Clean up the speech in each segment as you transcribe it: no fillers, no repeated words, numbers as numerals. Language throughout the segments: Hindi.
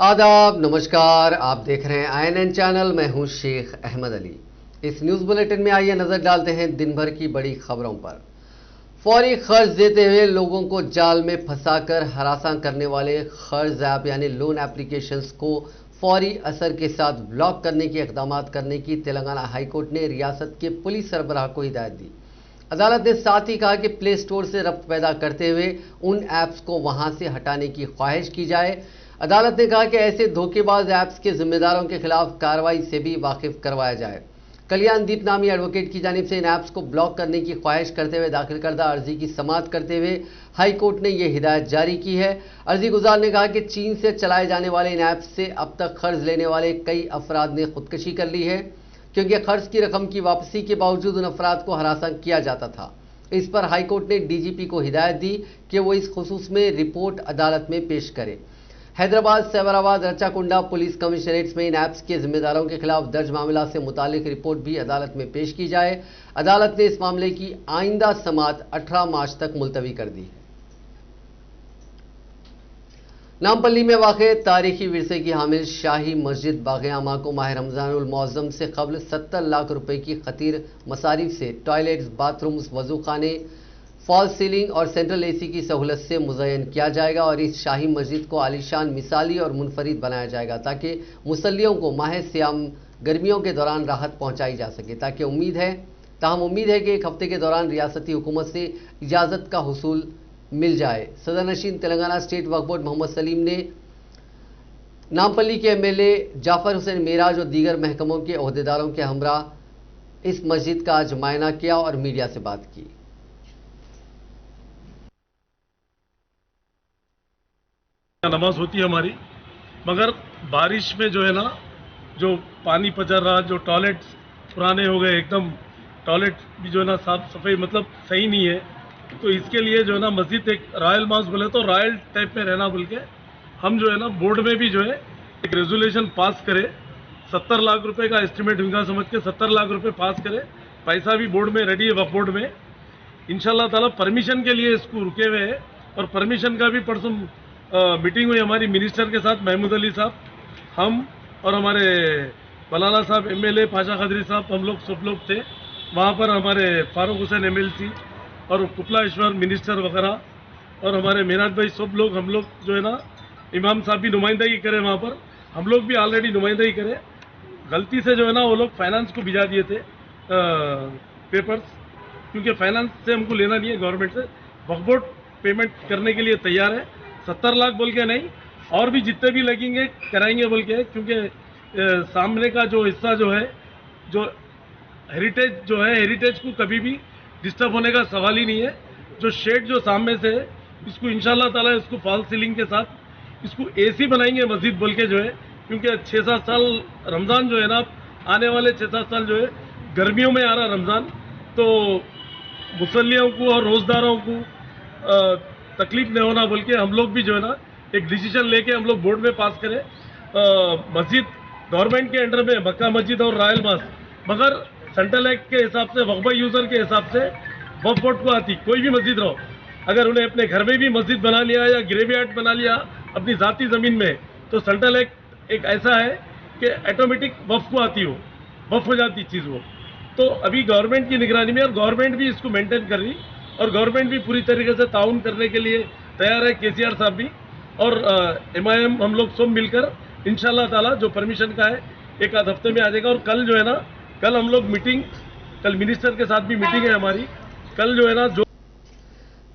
आदाब, नमस्कार। आप देख रहे हैं INN चैनल। मैं हूं शेख अहमद अली। इस न्यूज़ बुलेटिन में आइए नजर डालते हैं दिन भर की बड़ी खबरों पर। फौरी कर्ज देते हुए लोगों को जाल में फंसाकर हरासा करने वाले कर्ज ऐप यानी लोन एप्लीकेशंस को फौरी असर के साथ ब्लॉक करने के इकदाम करने की तेलंगाना हाईकोर्ट ने रियासत के पुलिस सरबराह को हिदायत दी। अदालत ने साथ ही कहा कि प्ले स्टोर से रब्त पैदा करते हुए उन ऐप्स को वहां से हटाने की ख्वाहिश की जाए। अदालत ने कहा कि ऐसे धोखेबाज ऐप्स के जिम्मेदारों के खिलाफ कार्रवाई से भी वाकिफ करवाया जाए। कल्याणदीप नामी एडवोकेट की जानिब से इन ऐप्स को ब्लॉक करने की ख्वाहिश करते हुए दाखिल करदा अर्जी की समाअत करते हुए हाईकोर्ट ने यह हिदायत जारी की है। अर्जी गुजार ने कहा कि चीन से चलाए जाने वाले इन ऐप्स से अब तक कर्ज लेने वाले कई अफराद ने खुदकशी कर ली है, क्योंकि कर्ज की रकम की वापसी के बावजूद उन अफराद को हरासा किया जाता था। इस पर हाईकोर्ट ने डीजीपी को हिदायत दी कि वो इस खुसूस में रिपोर्ट अदालत में पेश करे। हैदराबाद, सैबराबाद, रच्चाकुंडा पुलिस कमिश्नरेट्स में इन ऐप्स के जिम्मेदारों के खिलाफ दर्ज मामला से मुतालिक रिपोर्ट भी अदालत में पेश की जाए। अदालत ने इस मामले की आइंदा समाअत 18 मार्च तक मुलतवी कर दी है। नामपल्ली में वाक़े तारीखी विरसे की हामिल शाही मस्जिद बाग़ आमा को माह रमज़ानुल मुअज़्ज़म से कबल 70 लाख रुपए की खतीर मसारिफ से टॉयलेट्स, बाथरूम्स, वजू खाने, फॉल सीलिंग और सेंट्रल एसी की सहूलत से मुज़य्यन किया जाएगा और इस शाही मस्जिद को आलीशान, मिसाली और मुनफरिद बनाया जाएगा ताकि मुसल्लियों को माह सियाम गर्मियों के दौरान राहत पहुंचाई जा सके। ताहम उम्मीद है कि एक हफ्ते के दौरान रियासती हुकूमत से इजाज़त का हुसूल मिल जाए। सदर नशीन तेलंगाना स्टेट वक्फ बोर्ड मोहम्मद सलीम ने नामपल्ली के MLA जाफर हुसैन मेराज और दीगर महकमों के ओहदेदारों के हमरा इस मस्जिद का आज मायना किया और मीडिया से बात की। नमाज होती है हमारी, मगर बारिश में जो है ना, जो पानी पचर रहा, जो टॉयलेट पुराने हो गए एकदम, टॉयलेट भी जो है ना साफ सफाई मतलब सही नहीं है, तो इसके लिए जो है ना मस्जिद एक रॉयल मास बोले तो रॉयल टाइप में रहना बोल के हम जो है ना बोर्ड में भी जो है एक रेजोल्यूशन पास करे। 70 लाख रुपए का एस्टिमेट उनका समझ के 70 लाख रुपए पास करे। पैसा भी बोर्ड में रेडी है, वक्फ बोर्ड में। इंशाल्लाह ताला परमिशन के लिए इसको रुके हुए है और परमिशन का भी परसों मीटिंग हुई हमारी मिनिस्टर के साथ, महमूद अली साहब, हम और हमारे मलाला साहब MLA पाशा खदरी साहब, हम लोग सब लोग थे वहाँ पर। हमारे फारूक हुसैन MLC और कुपलाश्वर मिनिस्टर वगैरह और हमारे मेराज भाई सब लोग, हम लोग जो है ना, इमाम साहब भी नुमाइंदगी करे वहाँ पर, हम लोग भी ऑलरेडी नुमाइंदगी करे। गलती से जो है ना वो लोग फाइनेंस को भिजा दिए थे पेपर्स, क्योंकि फाइनेंस से हमको लेना नहीं है गवर्नमेंट से। वक्फ बोर्ड पेमेंट करने के लिए तैयार है, 70 लाख बोल के नहीं, और भी जितने भी लगेंगे कराएंगे बोल के, क्योंकि सामने का जो हिस्सा जो है, जो हेरिटेज जो है, हेरिटेज को कभी भी डिस्टर्ब होने का सवाल ही नहीं है। जो शेड जो सामने से है, इसको इंशाल्लाह ताला इसको फॉल सीलिंग के साथ इसको AC बनाएंगे मस्जिद बोल के जो है, क्योंकि 6-7 साल रमज़ान जो है ना, आने वाले 6-7 साल जो है गर्मियों में आ रहा रमज़ान, तो मुसल्लियों को और रोज़दारों को तकलीफ नहीं होना बोल के हम लोग भी जो है ना एक डिसीजन लेके हम लोग बोर्ड में पास करें। मस्जिद गवर्नमेंट के अंडर में मक्का मस्जिद और रॉयल मास, मगर सेंट्रल एक्ट के हिसाब से, वक्फ यूजर के हिसाब से वक्फ बोर्ड को आती कोई भी मस्जिद रहो। अगर उन्हें अपने घर में भी मस्जिद बना लिया या ग्रेवयार्ड बना लिया अपनी जाती ज़मीन में, तो सेंट्रल एक्ट एक ऐसा है कि ऑटोमेटिक वक्फ को आती हो, वक्फ हो जाती चीज़ वो। तो अभी गवर्नमेंट की निगरानी में, और गवर्नमेंट भी इसको मेंटेन कर रही, और गवर्नमेंट भी पूरी तरीके से ताउन करने के लिए तैयार है, KCR साहब भी और MIM, हम लोग सब मिलकर इंशाल्लाह ताला जो परमिशन का है एक आध हफ्ते में आ जाएगा। और कल जो है ना, कल हम लोग मीटिंग, कल मिनिस्टर के साथ भी मीटिंग है हमारी, कल जो है ना जो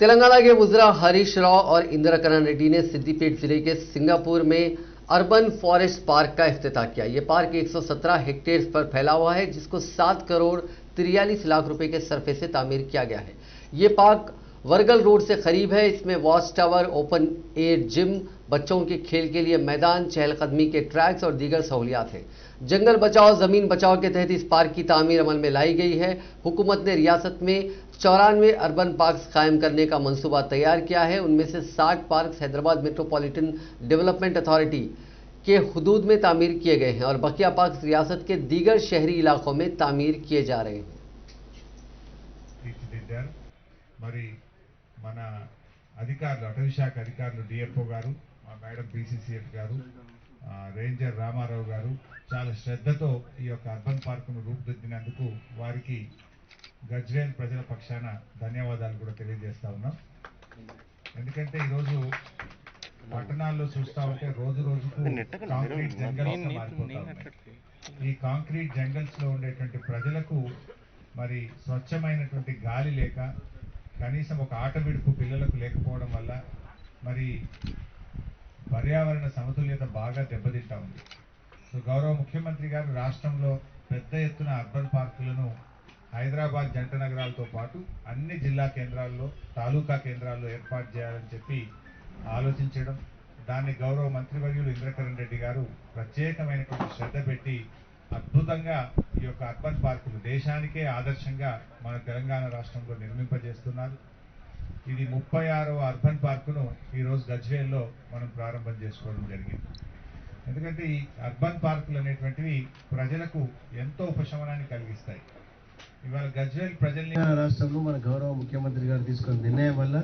तेलंगाना के वज़ीर हरीश राव और इंदिरा करण रेड्डी ने सिद्दीपेट जिले के सिंगापुर में अर्बन फॉरेस्ट पार्क का इफ्तिताह किया। यह पार्क 117 हेक्टेयर पर फैला हुआ है, जिसको 7 करोड़ 43 लाख रुपए के सरफे से तामीर किया गया है। ये पार्क वर्गल रोड से करीब है। इसमें watch tower, open air gym, बच्चों के खेल के लिए मैदान, चहलकदमी के ट्रैक्स और दीगर सहूलियात हैं। जंगल बचाओ जमीन बचाओ के तहत इस पार्क की तामीर अमल में लाई गई है। हुकूमत ने रियासत में 94 अर्बन पार्क्स कायम करने का मंसूबा तैयार किया है। उनमें से 60 parks Hyderabad metropolitan development authority के हुदूद में तामीर किए गए हैं और बकिया पार्क्स रियासत के दीगर शहरी इलाकों में तामीर किए जा रहे हैं। మరి మన అధికారులు, అటవీ శాఖ అధికారులు, DFO గారు, మా మేడం BCCF గారు, రేంజర్ రామారావు గారు చాలా శ్రద్ధతో ఈ యొక్క అర్బన్ పార్కును రూపుదిద్దినందుకు వారికి గజ్వేల్ ప్రజల పక్షాన ధన్యవాదాలు కూడా తెలియజేస్తా ఉన్నాం. ఎందుకంటే ఈరోజు పట్టణాల్లో చూస్తూ ఉంటే రోజు రోజుకు కాంక్రీట్ జంగల్స్ మారిపోతా ఉన్నాయి. ఈ కాంక్రీట్ జంగల్స్ లో ఉండేటువంటి ప్రజలకు మరి స్వచ్ఛమైనటువంటి గాలి లేక కనీసం ఒక ఆట విడుపు పిల్లలకు లేకపోవడం వల్ల మరి పర్యావరణ సమతుల్యత బాగా దెబ్బతింటా ఉంది. సో గౌరవ ముఖ్యమంత్రి గారు రాష్ట్రంలో పెద్ద ఎత్తున అర్బన్ పార్కులను హైదరాబాద్ జంట నగరాలతో పాటు అన్ని జిల్లా కేంద్రాల్లో తాలూకా కేంద్రాల్లో ఏర్పాటు చేయాలని చెప్పి ఆలోచించడం, దాన్ని గౌరవ మంత్రివర్యులు ఇంద్రకరణ్ రెడ్డి గారు ప్రత్యేకమైనటువంటి శ్రద్ధ పెట్టి అద్భుతంగా ఈ యొక్క అర్బన్ పార్కులు దేశానికే ఆదర్శంగా మన తెలంగాణ రాష్ట్రంలో నిర్మింపజేస్తున్నారు. ఇది 36వ అర్బన్ పార్కును ఈరోజు గజ్వేల్లో మనం ప్రారంభం చేసుకోవడం జరిగింది. ఎందుకంటే ఈ అర్బన్ పార్కులు అనేటువంటివి ప్రజలకు ఎంతో ఉపశమనాన్ని కలిగిస్తాయి. ఇవాళ గజ్వేల్ ప్రజల్ని రాష్ట్రంలో మన గౌరవ ముఖ్యమంత్రి గారు తీసుకున్న నిర్ణయం వల్ల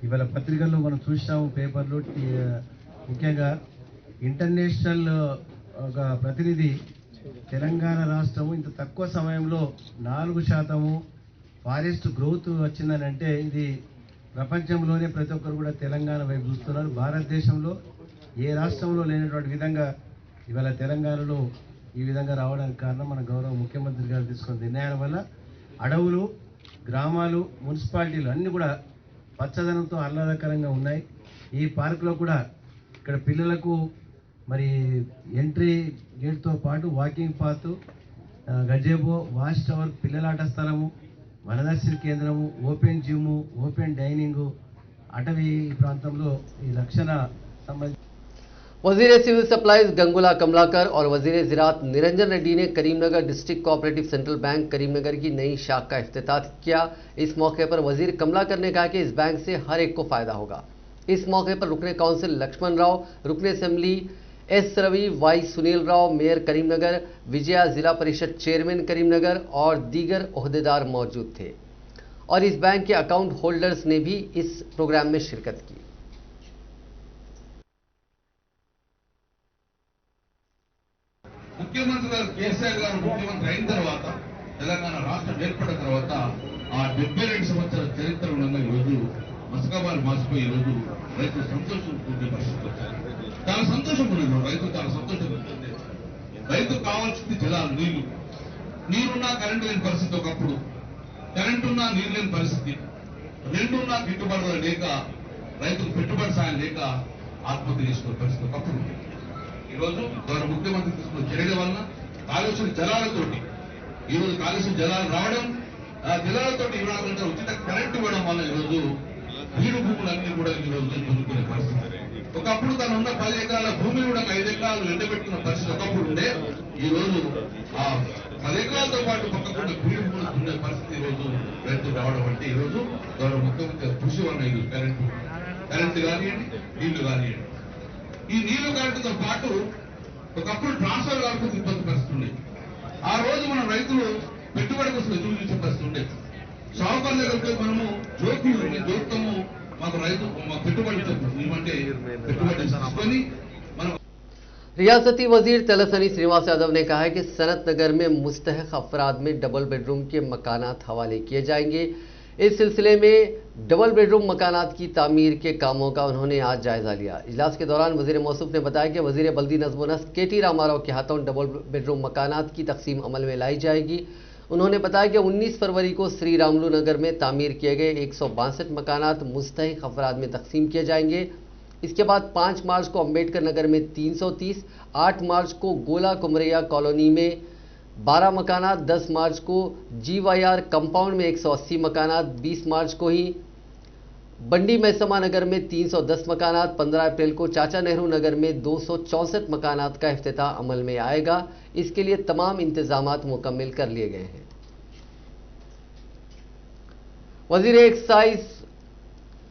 ఇవాళ పత్రికల్లో మనం చూసాము, పేపర్లో ముఖ్యంగా ఇంటర్నేషనల్ ఒక ప్రతినిధి తెలంగాణ రాష్ట్రము ఇంత తక్కువ సమయంలో 4% ఫారెస్ట్ గ్రోత్ వచ్చిందని అంటే ఇది ప్రపంచంలోనే ప్రతి ఒక్కరు కూడా తెలంగాణ వైపు చూస్తున్నారు. భారతదేశంలో ఏ రాష్ట్రంలో లేనటువంటి విధంగా ఇవాళ తెలంగాణలో ఈ విధంగా రావడానికి కారణం మన గౌరవ ముఖ్యమంత్రి గారు తీసుకున్న నిర్ణయాల వల్ల అడవులు, గ్రామాలు, మున్సిపాలిటీలు అన్నీ కూడా పచ్చదనంతో ఆహ్లాదకరంగా ఉన్నాయి. ఈ పార్కులో కూడా ఇక్కడ పిల్లలకు మరి ఎంట్రీ గేట్తో పాటు వాకింగ్ పాత్, గజేబో, వాచ్ టవర్, పిల్లలాట స్థలము, వనదర్శన కేంద్రము, ఓపెన్ జిమ్, ఓపెన్ డైనింగ్, అటవీ ప్రాంతంలో ఈ రక్షణ సంబంధించి वजीर सिविल सप्लाईज गंगुला कमलाकर और वजीर ज़राअत निरंजन रेड्डी ने Karimnagar district cooperative central bank Karimnagar की नई शाख का इफ्तिताह किया। इस मौके पर वजीर कमलाकर ने कहा कि इस बैंक से हर एक को फायदा होगा। इस मौके पर रुकने काउंसिल लक्ष्मण राव, रुकने assembly S Ravi, Y Sunil Rao, mayor Karimnagar, Vijaya, Zila Parishad chairman Karimnagar और दीगर ओहदेदार मौजूद थे और इस बैंक के अकाउंट होल्डर्स ने भी इस प्रोग्राम में शिरकत की। ముఖ్యమంత్రి గారు కేసీఆర్ గారు ముఖ్యమంత్రి అయిన తర్వాత తెలంగాణ రాష్ట్రం ఏర్పడిన తర్వాత ఆ 72 సంవత్సరాల చరిత్ర ఉండగా ఈరోజు మసకబాలు మాసిపోయి ఈరోజు రైతులు సంతోషం పొందే పరిస్థితి వచ్చారు. చాలా సంతోషం ఉంది, రైతులు చాలా సంతోషం ఉంటుంది. రైతుకు కావాల్సింది జలాలు, నీళ్లు. నీరున్నా కరెంటు లేని పరిస్థితి ఒకప్పుడు, కరెంటు ఉన్నా నీరు లేని పరిస్థితి, రెండున్నా గిట్టుబాటు లేక రైతుకు పెట్టుబడి సాయం లేక ఆత్మహత్య చేసుకునే పరిస్థితి ఒకప్పుడు. ఈరోజు గౌరవ ముఖ్యమంత్రి తీసుకున్న చర్యల వలన కాలుష్య జలాలతోటి ఈరోజు కాలుష్య జలాలు రావడం, ఆ జలాలతోటి ఇవ్వకుండా ఉచిత కరెంటు ఇవ్వడం వల్ల ఈరోజు బీడు భూములన్నీ కూడా ఈరోజు పొందుకునే పరిస్థితి. ఒకప్పుడు తను ఉన్న 10 ఎకరాల భూమి కూడా 5 ఎకరాలు ఎండబెట్టుకున్న పరిస్థితి ఒకప్పుడు ఉండే. ఈ రోజు ఆ 10 ఎకరాలతో పాటు పక్కకుండా బీడు భూములు ఉండే పరిస్థితి ఈరోజు రైతులు రావడం అంటే ఈరోజు గౌరవ ముఖ్యమంత్రి కృషి వల్ల ఈరోజు కరెంటు కానివ్వండి, నీళ్లు కానివ్వండి. ఈ నీళ్లు కరెంటుతో పాటు ఒకప్పుడు ట్రాన్స్ఫర్ కాకపోతే ఇబ్బంది పరిస్థితి ఉండేది. ఆ రోజు మన రైతులు పెట్టుబడి కోసం ఎదురు చూసే పరిస్థితి ఉండేది. సాగుకారుల దగ్గరికి మనము జోక్తము మాకు రైతు మా పెట్టుబడి ఇవ్వంటే పెట్టుబడి తీసుకొని మనం। रियासती वजीर तलसानी श्रीनिवास यादव ने कहा है कि सनत नगर में मुस्तहक अफराद में डबल बेडरूम के मकानात हवाले किए जाएंगे। इस सिलसिले में डबल बेडरूम मकानात की तामीर के कामों का उन्होंने आज जायजा लिया। इजलास के दौरान वजीर मौसूफ ने बताया कि वजीर बल्दी नज़्म व नस्क KT रामाराव के हाथों डबल बेडरूम मकानात की तकसीम अमल में लाई जाएगी। उन्होंने बताया कि 19 फरवरी को श्री रामलू नगर में तामीर किए गए 162 मकानात मुस्तहिक अफराद में तकसीम किए जाएंगे। इसके बाद 5 मार्च को अम्बेडकर नगर में 330, 8 मार्च को गोला कुमरिया कॉलोनी में 12 मकानात, 10 मार्च को GYR कंपाउंड में 180 मकानात, 20 मार्च को ही बंडी मैसमा नगर में 310 मकानात, 15 अप्रैल को चाचा नेहरू नगर में 264 मकानात का इफ्तिताह अमल में आएगा। इसके लिए तमाम इंतजामात मुकम्मल कर लिए गए हैं। वजीर एक्साइज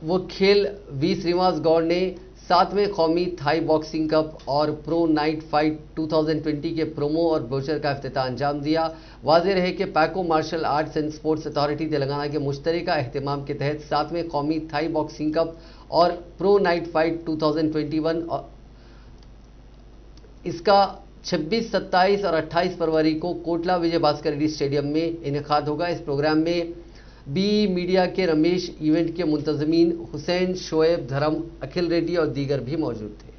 वो खेल वी श्रीनिवास गौड़ ने 7वें कौमी थाई बॉक्सिंग कप और प्रो नाइट फाइट 2020 के प्रोमो और ब्रोचर का इफ्तिताह अंजाम दिया। वाज़ेह रहे कि Paco martial arts and sports authority Telangana के मुश्तरका अहतमाम के तहत 7वें कौमी थाई बॉक्सिंग कप और प्रो नाइट फाइट 2021 इसका 26, 27 और 28 फरवरी को कोटला विजय भास्कर रेड्डी स्टेडियम में इनेकाद होगा। इस प्रोग्राम में बी मीडिया के रमेश, इवेंट के मुंतजमीन हुसैन, शोएब, धर्म, अखिल रेड्डी और दीगर भी मौजूद थे।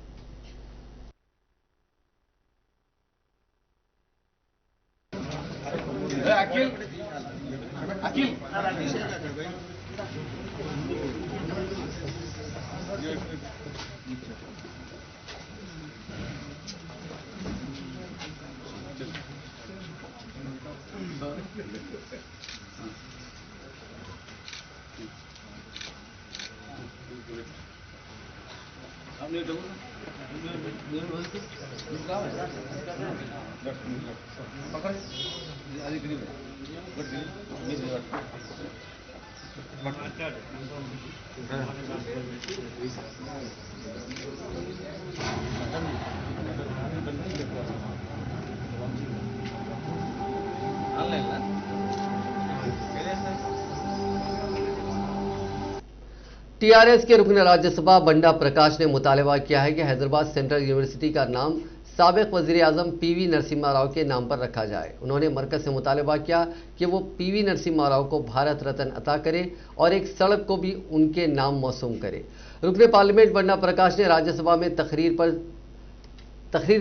टीआरएस के रुकन राज्यसभा बंडा प्रकाश ने मुतालबा किया है कि हैदराबाद सेंट्रल यूनिवर्सिटी का नाम साबिक वजीर आजम पीवी नरसिम्हा राव के नाम पर रखा जाए। उन्होंने मरकज से मुतालबा किया कि वो पीवी नरसिम्हा राव को भारत रत्न अता करे और एक सड़क को भी उनके नाम मौसूम करे। रुकन पार्लियामेंट बंडा प्रकाश ने राज्यसभा में तकरीर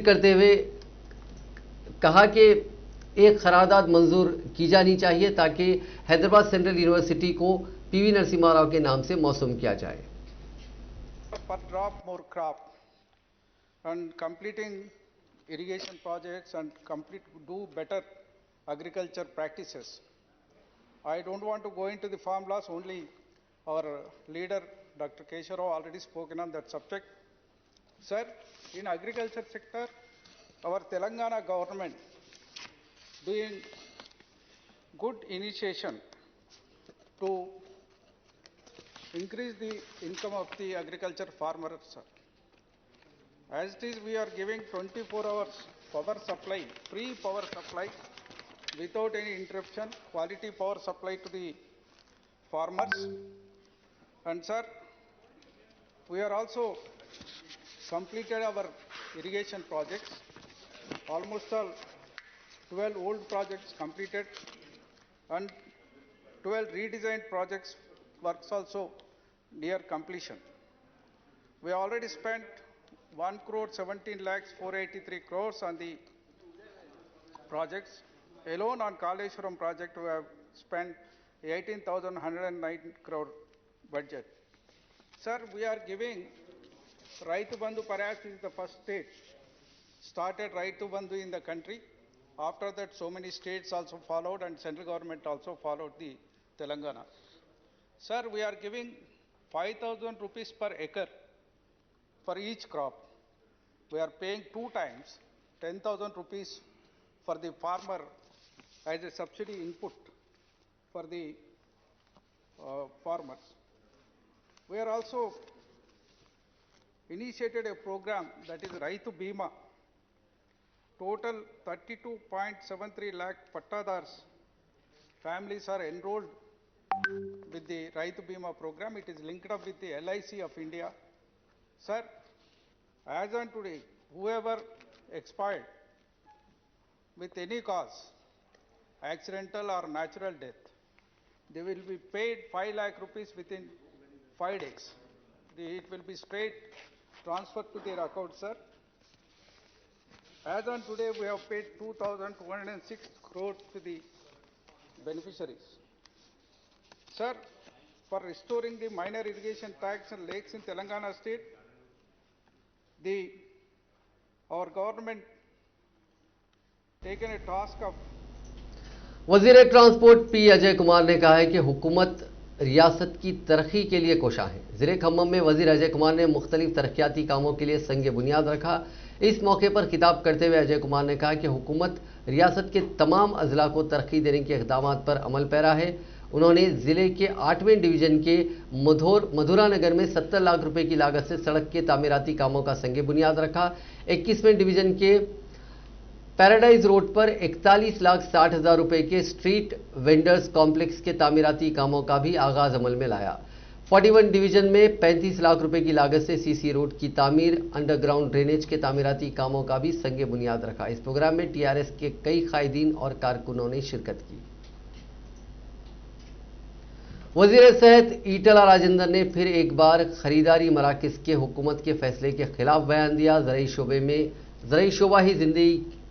करते हुए कहा कि एक करारदाद मंजूर की जानी चाहिए ताकि हैदराबाद सेंट्रल यूनिवर्सिटी को पीवी नरसिम्हा राव के नाम से मौसूम किया जाए। Per drop more crop and completing irrigation projects and do better agriculture practices. I don't want to go into the farm laws, only our leader Dr. Keshav Rao already spoken on that subject. Sir, in agriculture sector, our Telangana government doing good initiation to increase the income of the agriculture farmers. As it is, we are giving 24 hours power supply, free power supply, without any interruption, quality power supply to the farmers. And sir, we are also completed our irrigation projects, almost all 12 old projects completed and 12 redesigned projects works also near completion. We already spent 1 crore 17 lakhs 483 crores on the projects. Alone on Kaleshwaram project we have spent 18,109 crore budget. Sir, we are giving Raitu Bandhu, perhaps is the first state started Raitu Bandhu in the country. After that, so many states also followed and central government also followed the Telangana. Sir, we are giving 5,000 rupees per acre for each crop. We are paying 2 times 10,000 rupees for the farmer as a subsidy input for the farmers. We are also initiated a program that is Raitu Bima. Total 32.73 lakh pattadars families are enrolled with the Raitu Bima program. It is linked up with the LIC of India. Sir, as on today, whoever expired with any cause, accidental or natural death, they will be paid 5 lakh rupees within 5 days. It will be straight transferred to their account, sir. As on today, we have paid 2,206 crores to the beneficiaries. Sir, for restoring the minor irrigation tracts and lakes in Telangana state, our government taken a task of वजीर ट्रांसपोर्ट पी अजय कुमार ने कहा है कि हुकूमत रियासत की तरक्की के लिए कोशा है। ज़िले खम्मम में वजीर अजय कुमार ने मुख्तलिफ तरक्याती कामों के लिए संग बुनियाद रखा। इस मौके पर खिताब करते हुए अजय कुमार ने कहा कि हुकूमत रियासत के तमाम अजला को तरक्की देने के इक़दामात पर अमल पैरा है। उन्होंने ज़िले के 8वें डिवीज़न के मधुरा नगर में 70 लाख रुपए की लागत से सड़क के तामीराती कामों का संग बुनियाद रखा। 21वें डिवीज़न के पैराडाइज रोड पर 41,60,000 रुपए के स्ट्रीट वेंडर्स कॉम्प्लेक्स के तामीराती कामों का भी आगाज अमल में लाया। 41 डिवीजन में 35 लाख रुपए की लागत से सीसी रोड की तामीर, अंडरग्राउंड ड्रेनेज के तामीराती कामों का भी संगे बुनियाद रखा। इस प्रोग्राम में टीआरएस के कई कायदीन और कारकुनों ने शिरकत की। वजीर सेहत ईटला राजेंद्र ने फिर एक बार खरीदारी मराकज़ के हुकूमत के फैसले के खिलाफ बयान दिया। ज़रई शोबा ही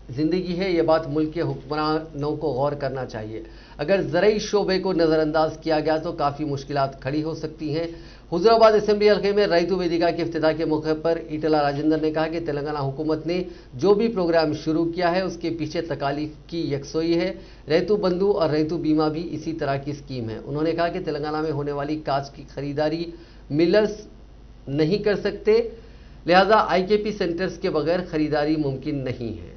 जिंदगी है, ये बात मुल्क के हुक्मरानों को गौर करना चाहिए। अगर ज़रई शोबे को नज़रअंदाज किया गया तो काफ़ी मुश्किलात खड़ी हो सकती हैं। हुजूराबाद असेंबली हल्के में रैतु वेदिका के इफ्तिताह के मौके पर ईटला राजेंद्र ने कहा कि तेलंगाना हुकूमत ने जो भी प्रोग्राम शुरू किया है उसके पीछे तकालीफ की यकसोई है। रैतु बंधु और रैतु बीमा भी इसी तरह की स्कीम है। उन्होंने कहा कि तेलंगाना में होने वाली काज की खरीदारी मिलर्स नहीं कर सकते, लिहाजा आईकेपी सेंटर्स के बगैर खरीदारी मुमकिन नहीं है।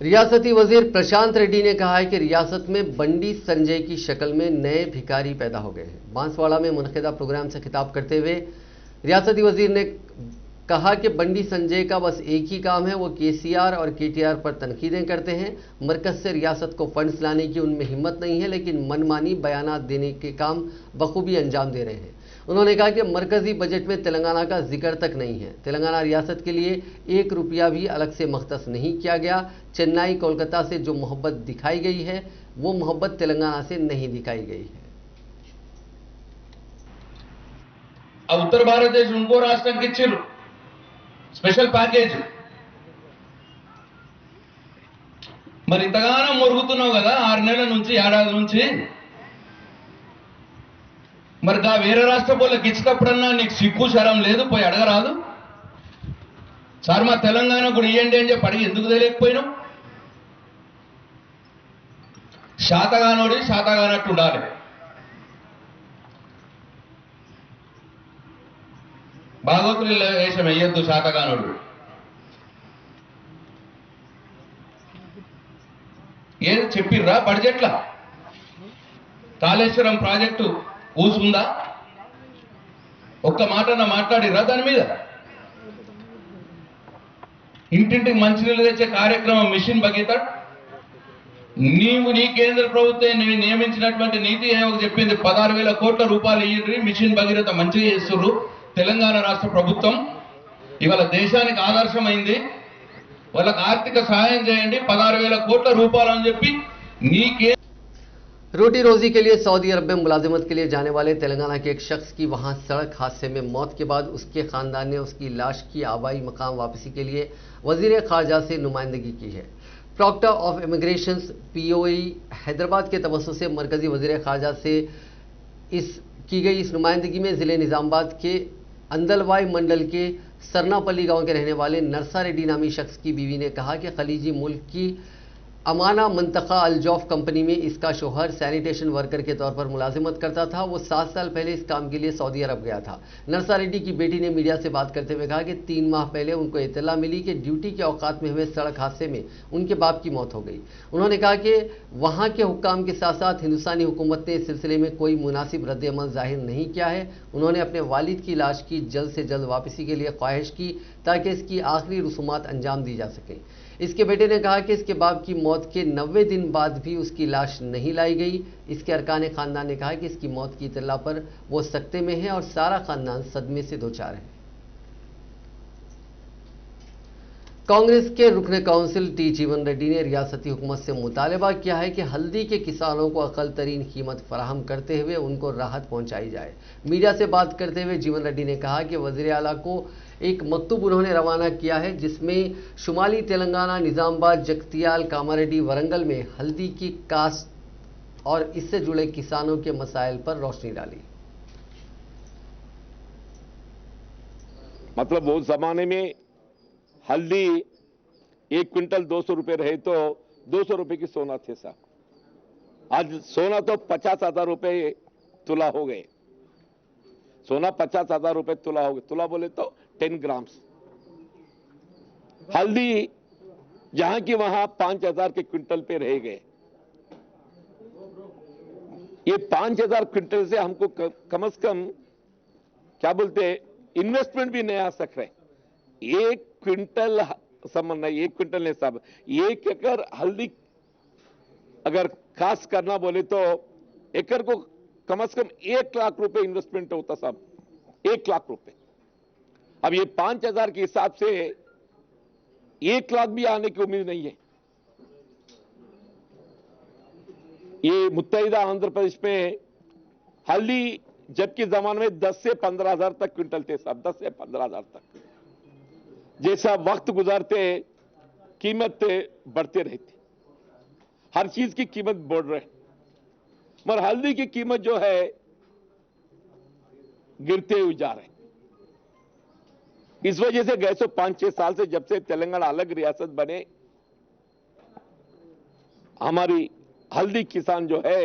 रियासती वजीर प्रशांत रेड्डी ने कहा है कि रियासत में बंडी संजय की शक्ल में नए भिखारी पैदा हो गए हैं। बांसवाड़ा में मुनक़िदा प्रोग्राम से खिताब करते हुए रियासती वजीर ने कहा कि बंडी संजय का बस एक ही काम है, वो केसीआर और केटीआर पर तनकीदें करते हैं। मरकज से रियासत को फंड्स लाने की उनमें हिम्मत नहीं है, लेकिन मनमानी बयानात देने के काम बखूबी अंजाम दे रहे हैं। उन्होंने कहा कि मरकजी बजट में तेलंगाना का जिक्र तक नहीं है। तेलंगाना रियासत के लिए 1 रुपया भी अलग से मख्तस नहीं किया गया। चेन्नई कोलकाता से जो मोहब्बत दिखाई गई है वो मोहब्बत तेलंगाना से नहीं दिखाई गई है। अब उत्तर भारतदेश उनको राष्ट्र की इच्छा స్పెషల్ ప్యాకేజ్ మరి ఇంతగానో మొరుగుతున్నావు కదా 6 నెలల నుంచి ఏడాది నుంచి మరి గా వేరే రాష్ట్ర పోలకి ఇచ్చినప్పుడన్నా నీకు సిగ్గు శరం లేదు, పోయి అడగరాదు? సార్ మా తెలంగాణ కూడా ఇయ్యండి అని చెప్పి అడిగి ఎందుకు తెలియకపోయినావు? శాతగానోడి శాతగానట్టు ఉండాలి. భాగవతులు వేషం వేయొద్దు శాతగానుడు. ఏం చెప్పిర్రా బడ్జెట్లా? కాళేశ్వరం ప్రాజెక్టు ఊసుందా? ఒక్క మాటన మాట్లాడిర్రా దాని మీద? ఇంటింటికి మంచినీళ్ళు తెచ్చే కార్యక్రమం మిషన్ భగీరథ నీవు నీ కేంద్ర ప్రభుత్వం నియమించినటువంటి నీతి ఆయోగ్ చెప్పింది 16,000 కోట్ల రూపాయలు ఇయ్యండి, మిషన్ భగీరథ మంచిగా చేస్తుర్రు. తెలంగాణ రాష్ట్ర ప్రభుత్వం ఇవాళ దేశానికి ఆదర్శమైంది, వాళ్ళకి ఆర్థిక సహాయం చేయండి 16,000 కోట్ల రూపాయలు అని చెప్పి నీకే। रोटी रोजी के लिए सऊदी अरब में मुलाजिमत के लिए जाने वाले तेलंगाना के एक शख्स की वहां सड़क हादसे में मौत के बाद उसके खानदान ने उसकी लाश की आबाई मकाम वापसी के लिए वजीर खारजा से नुमाइंदगी की है। Protector of immigration POE Hyderabad के तवज्जुह से मरकजी वजीर खारजा से की गई इस नुमाइंदगी में ज़िले निज़ामाबाद के अंदलवाई मंडल के सरनापल्ली गांव के रहने वाले नरसा रेड्डी नामी शख्स की बीवी ने कहा कि खलीजी मुल्क की अमाना मंतखा अल-जौफ कंपनी में इसका शोहर सैनिटेशन वर्कर के तौर पर मुलाजिमत करता था। वो 7 साल पहले इस काम के लिए सऊदी अरब गया था। नरसा रेड्डी की बेटी ने मीडिया से बात करते हुए कहा कि 3 माह पहले उनको इत्तला मिली कि ड्यूटी के औकात में हुए सड़क हादसे में उनके बाप की मौत हो गई। उन्होंने कहा कि वहाँ के हुक्काम के साथ साथ हिंदुस्तानी हुकूमत ने इस सिलसिले में कोई मुनासिब रद्द-ए-अमल जाहिर नहीं किया है। उन्होंने अपने वालिद की लाश की जल्द से जल्द वापसी के लिए ख्वाहिश की ताकि इसकी आखिरी रसूमात अंजाम दी जा सके। इसके बेटे ने कहा कि इसके बाप की मौत के 90 दिन बाद भी उसकी लाश नहीं लाई गई। इसके अरकान खानदान ने कहा कि इसकी मौत की इत्तला पर वो सकते में है और सारा खानदान सदमे से दो चार है। कांग्रेस के रुकने काउंसिल टी जीवन रेड्डी ने रियासती हुकूमत से मुतालबा किया है कि हल्दी के किसानों को अकल तरीन कीमत फराहम करते हुए उनको राहत पहुंचाई जाए। मीडिया से बात करते हुए जीवन रेड्डी ने कहा कि वज़ीर आला को एक मकतूब उन्होंने रवाना किया है जिसमें शुमाली तेलंगाना, निजामाबाद, जगतियाल, कामारेड्डी, वरंगल में हल्दी की काश्त और इससे जुड़े किसानों के मसाइल पर रोशनी डाली। मतलब वो जमाने में हल्दी 1 क्विंटल 200 रुपए रहे तो 200 रुपए की सोना थे साहब। आज सोना तो 50,000 रुपए तुला हो गए। सोना 50,000 रुपए तुला हो गए। तुला बोले तो 10 ग्राम्स। हल्दी जहां की वहां 5,000 के क्विंटल पे रह गए। ये 5,000 क्विंटल से हमको कम से कम क्या बोलते इन्वेस्टमेंट भी नहीं आ सक रहे। 1 क्विंटल समझ नहीं, 1 क्विंटल नहीं साहब, 1 एकड़ हल्दी अगर खास करना बोले तो एकड़ को कम से कम 1 लाख रुपए इन्वेस्टमेंट होता साहब, 1 लाख रुपए। अब ये 5,000 के हिसाब से 1 लाख भी आने की उम्मीद नहीं है। ये मुत्तहिदा आंध्र प्रदेश में हल्दी जबकि जमाने में 10 से 15,000 तक क्विंटल थे साहब, 10 से 15,000 तक। जैसा वक्त गुजारते कीमत बढ़ते रहती, हर चीज की कीमत बढ़ रही, मगर हल्दी की कीमत जो है गिरते हुए जा रहे। इस वजह से गए 5-6 साल से जब से तेलंगाना अलग रियासत बने, हमारी हल्दी किसान जो है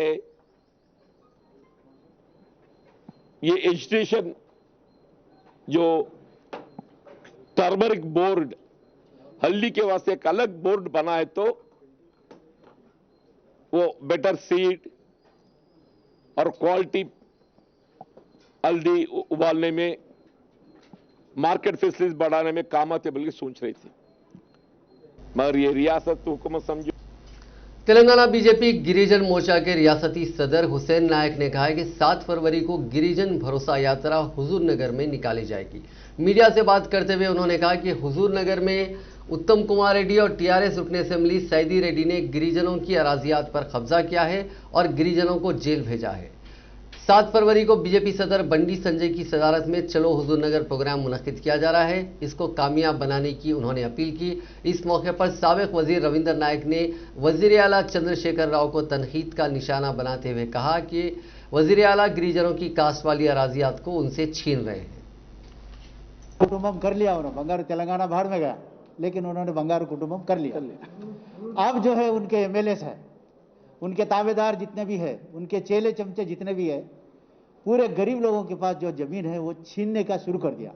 ये एजुकेशन जो टर्मरिक बोर्ड हल्दी के वास्ते एक अलग बोर्ड बना है तो वो बेटर सीड और क्वालिटी हल्दी उबालने में, मार्केट फैसिलिटीज बढ़ाने में काम आते बल्कि सोच रही थी, मगर ये रियासत हुकूमत समझो। तेलंगाना बीजेपी गिरिजन मोर्चा के रियासती सदर हुसैन नायक ने कहा है कि 7 फरवरी को गिरिजन भरोसा यात्रा हुजूर नगर में निकाली जाएगी। मीडिया से बात करते हुए उन्होंने कहा कि हुजूर नगर में उत्तम कुमार रेड्डी और टीआरएस रुकने असेंबली सईदी रेड्डी ने गिरिजनों की अराजियात पर कब्जा किया है और गिरिजनों को जेल भेजा है। 7 फरवरी को बीजेपी सदर बंडी संजय की सदारत में चलो हुजूर नगर प्रोग्राम मुनक्किद किया जा रहा है। इसको कामयाब बनाने की उन्होंने अपील की। इस मौके पर साबिक वजीर रविंद्र नायक ने वजीर आला चंद्रशेखर राव को तनकीद का निशाना बनाते हुए कहा कि वजीर आला गिरिजनों की कास्ट वाली अराजियात को उनसे छीन रहे हैं। कुटुंबम कर लिया उन्होंने, बंगारू तेलंगाना बाहर में गया लेकिन उन्होंने बंगारू कुटुंबम कर लिया। अब जो है उनके एमएलएस है, उनके ताबेदार जितने भी है, उनके चेले चमचे जितने भी है, पूरे गरीब लोगों के पास जो जमीन है वो छीनने का शुरू कर दिया।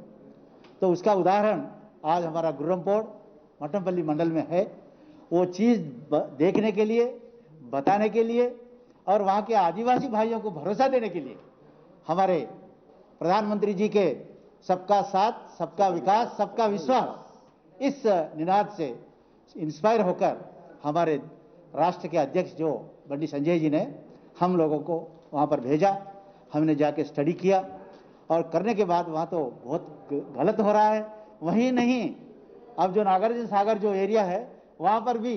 तो उसका उदाहरण आज हमारा गुर्रमपोड़ मठमपल्ली मंडल में है। वो चीज़ देखने के लिए, बताने के लिए और वहाँ के आदिवासी भाइयों को भरोसा देने के लिए हमारे प्रधानमंत्री जी के सबका साथ, सबका विकास, सबका विश्वास, इस निनाद से इंस्पायर होकर हमारे राष्ट्र के अध्यक्ष जो बंडी संजय जी ने हम लोगों को वहाँ पर भेजा। हमने जाके स्टडी किया और करने के बाद वहाँ तो बहुत गलत हो रहा है। वहीं नहीं, अब जो नागार्जुन सागर जो एरिया है वहाँ पर भी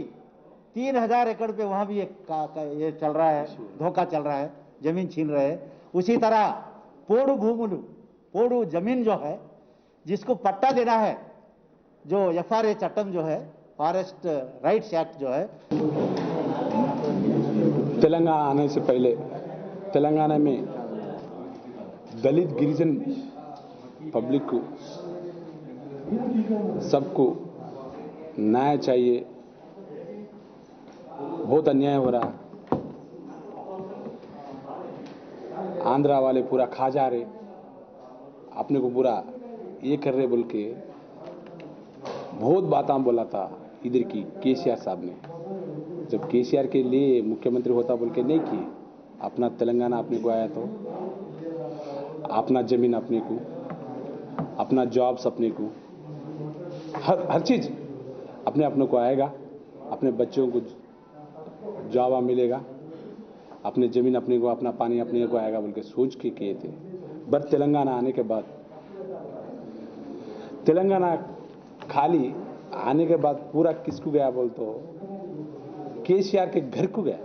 3,000 एकड़ पे वहाँ भी ये चल रहा है, धोखा चल रहा है, जमीन छीन रहे हैं। उसी तरह पोड़ू भूमुलू, पोड़ू जमीन जो है जिसको पट्टा देना है, जो FRA चट्टम जो है, फॉरेस्ट राइट्स एक्ट जो है। तेलंगाना आने से पहले तेलंगाना में दलित गिरिजन पब्लिक को सबको न्याय चाहिए। बहुत अन्याय हो रहा, आंध्रा वाले पूरा खा जा रहे, अपने को पूरा ये कर रहे बोल के बहुत बातें बोला था इधर की केसीआर साहब ने। जब केसीआर के लिए मुख्यमंत्री होता बोल के नहीं किए, अपना तेलंगाना अपने को आया तो अपना जमीन अपने को, अपना जॉब्स अपने को, हर चीज अपने अपनों को आएगा, अपने बच्चों को जावा मिलेगा, अपने ज़मीन अपने को, अपना पानी अपने को आएगा बोल के सोच के किए थे। बट तेलंगाना आने के बाद, तेलंगाना खाली आने के बाद पूरा किसको गया बोल तो केसीआर के घर को गया।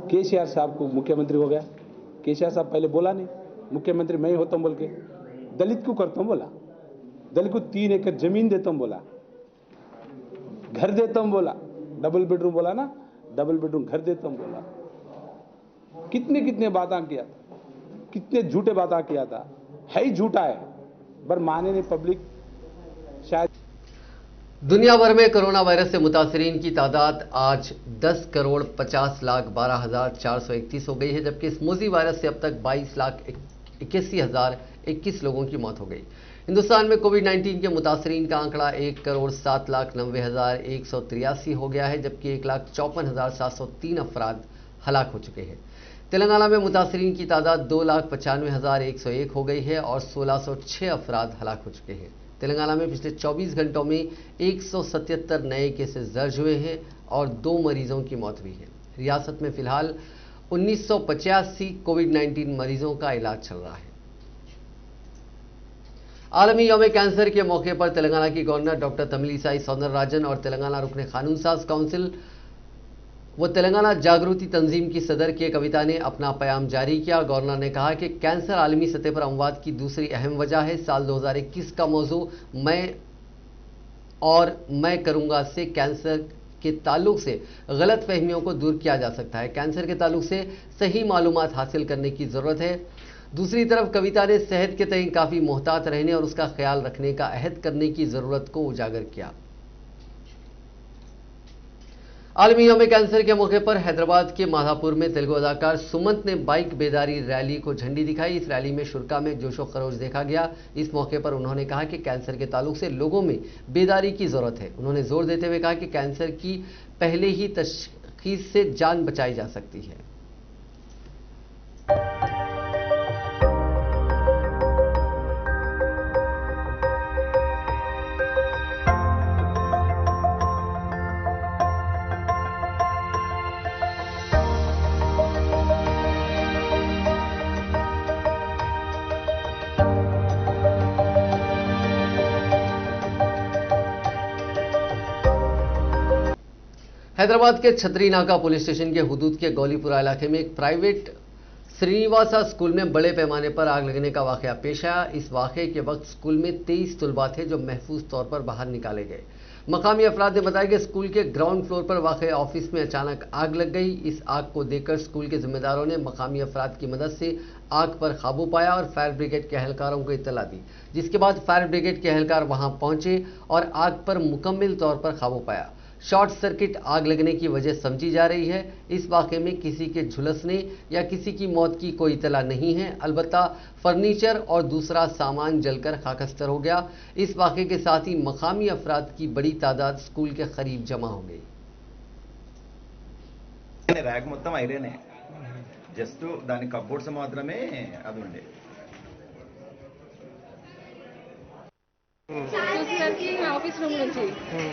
केसीआर साहब को मुख्यमंत्री हो गया। केसीआर साहब पहले बोला नहीं मुख्यमंत्री मैं ही होता हूं बोल के, दलित को करता हूं बोला, दलित को 3 एकड़ जमीन देता हूं बोला, घर देता हूं बोला, डबल बेडरूम बोला ना, डबल बेडरूम घर देता हूं बोला। कितने बातें किया था, कितने झूठे बातें किया था, है ही झूठा है, पर माने नहीं पब्लिक। शायद दुनिया भर में कोरोना वायरस से मुतासरीन की तादाद आज 10,50,12,431 हो गई है, जबकि इस मोजी वायरस से अब तक 22,81,021 लोगों की मौत हो गई। हिंदुस्तान में कोविड-19 के मुतासरीन का आंकड़ा 1,07,90,183 हो गया है, जबकि 1,54,703 अफराद हलाक हो चुके हैं। तेलंगाना में मुतासरीन की तादाद 2,95,101 हो गई है और 1,606 अफराद हलाक हो चुके हैं। तेलंगाना में पिछले 24 घंटों में 177 नए केसेस दर्ज हुए हैं और 2 मरीजों की मौत हुई है। रियासत में फिलहाल 1985 कोविड-19 मरीजों का इलाज चल रहा है। आलमी यौम कैंसर के मौके पर तेलंगाना की गवर्नर डॉक्टर तमिलिसाई सौंदरराजन और तेलंगाना रुकने कानून साज काउंसिल वो तेलंगाना जागृति तंजीम की सदर के कविता ने अपना पैगाम जारी किया। गवर्नर ने कहा कि कैंसर आलमी सतह पर अमवात की दूसरी अहम वजह है। साल 2021 का मौजू मैं करूंगा से कैंसर के ताल्लुक से गलत फहमियों को दूर किया जा सकता है। कैंसर के ताल्लुक से सही मालूमात हासिल करने की जरूरत है। दूसरी तरफ कविता ने सेहत के तय काफी मोहतात रहने और उसका ख्याल रखने का अहद करने की जरूरत को उजागर किया। आलमी यौम कैंसर के मौके पर हैदराबाद के माधापुर में तेलुगु अदाकार सुमंत ने बाइक बेदारी रैली को झंडी दिखाई। इस रैली में शुरा में जोशो खरोश देखा गया। इस मौके पर उन्होंने कहा कि कैंसर के ताल्लुक से लोगों में बेदारी की जरूरत है। उन्होंने जोर देते हुए कहा कि कैंसर की पहले ही तशखीस से जान बचाई जा सकती है। हैदराबाद के छतरी नाका पुलिस स्टेशन के हुदूद के गौलीपुरा इलाके में एक प्राइवेट श्रीनिवासा स्कूल में बड़े पैमाने पर आग लगने का वाकया पेश आया। इस वाकये के वक्त स्कूल में 23 तलबा थे जो महफूज तौर पर बाहर निकाले गए। मकामी अफराद ने बताया कि स्कूल के ग्राउंड फ्लोर पर वाक़ ऑफिस में अचानक आग लग गई। इस आग को देखकर स्कूल के जिम्मेदारों ने मकामी अफराद की मदद से आग पर काबू पाया और फायर ब्रिगेड के एहलकारों को इत्तला दी, जिसके बाद फायर ब्रिगेड के एहलकार वहां पहुंचे और आग पर मुकम्मल तौर पर काबू पाया। शॉर्ट सर्किट आग लगने की वजह समझी जा रही है। इस वाक़े में किसी के झुलसने या किसी की मौत की कोई इत्तला नहीं है। अलबत्ता फर्नीचर और दूसरा सामान जलकर खाकस्तर हो गया। इस वाक़े के साथ ही मकामी अफराद की बड़ी तादाद स्कूल के करीब जमा हो गई। ర్యాక్ మొత్తం ఐరనే, జస్ట్ దాని కబోర్డ్స్ మాత్రమే అది ఉండే. చూసేసరికి ఆఫీస్ రూమ్ నుంచి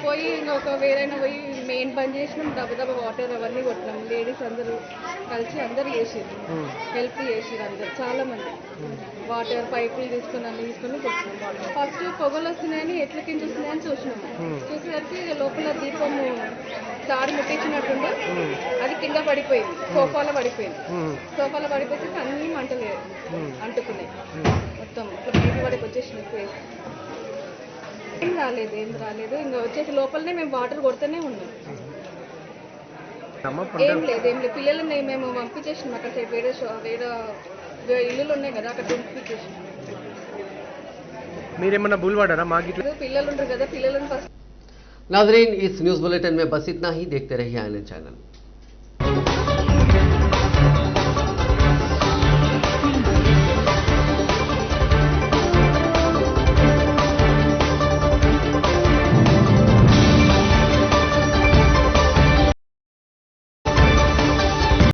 పోయి ఇంకొక వేరైనా పోయి మెయిన్ బంద్ చేసినాం. దెబ్బ వాటర్ అవన్నీ కొట్టినాం. లేడీస్ అందరూ కలిసి అందరు చేసారు, హెల్ప్ చేసారు అందరు, చాలా మంది. వాటర్ పైపులు తీసుకుని అన్ని తీసుకుని కొట్టినాం. ఫస్ట్ పొగలు వస్తున్నాయని ఎట్ల కింద వస్తున్నాయని చూసినాము. చూసేసరికి లోపల దీపము తాడు ముట్టించినట్టుండే అది కింద పడిపోయింది, సోఫాలో పడిపోయింది. సోఫాలో పడిపోతే అన్ని మంటలు అంటుకున్నాయి, మొత్తం బయట పడికి వచ్చేసినాయి ఫేస్. ఏం రాలేదు ఇంకా వచ్చేసి లోపలనే మేము వాటర్ కొడుతూనే ఉన్నాం. ఏం లేదు పిల్లలని మేము పంపించేసినాం. అక్కడ వేరే ఇల్లులు ఉన్నాయి కదా, అక్కడ పంపించేసినాం. మీరేమన్నా బుల్వాడారా? మాకు పిల్లలు ఉంటారు కదా, పిల్లలను ఫస్ట్। नाजरीन, इस न्यूज़ बुलेटिन में बस इतना ही। देखते रहिए INN चैनल।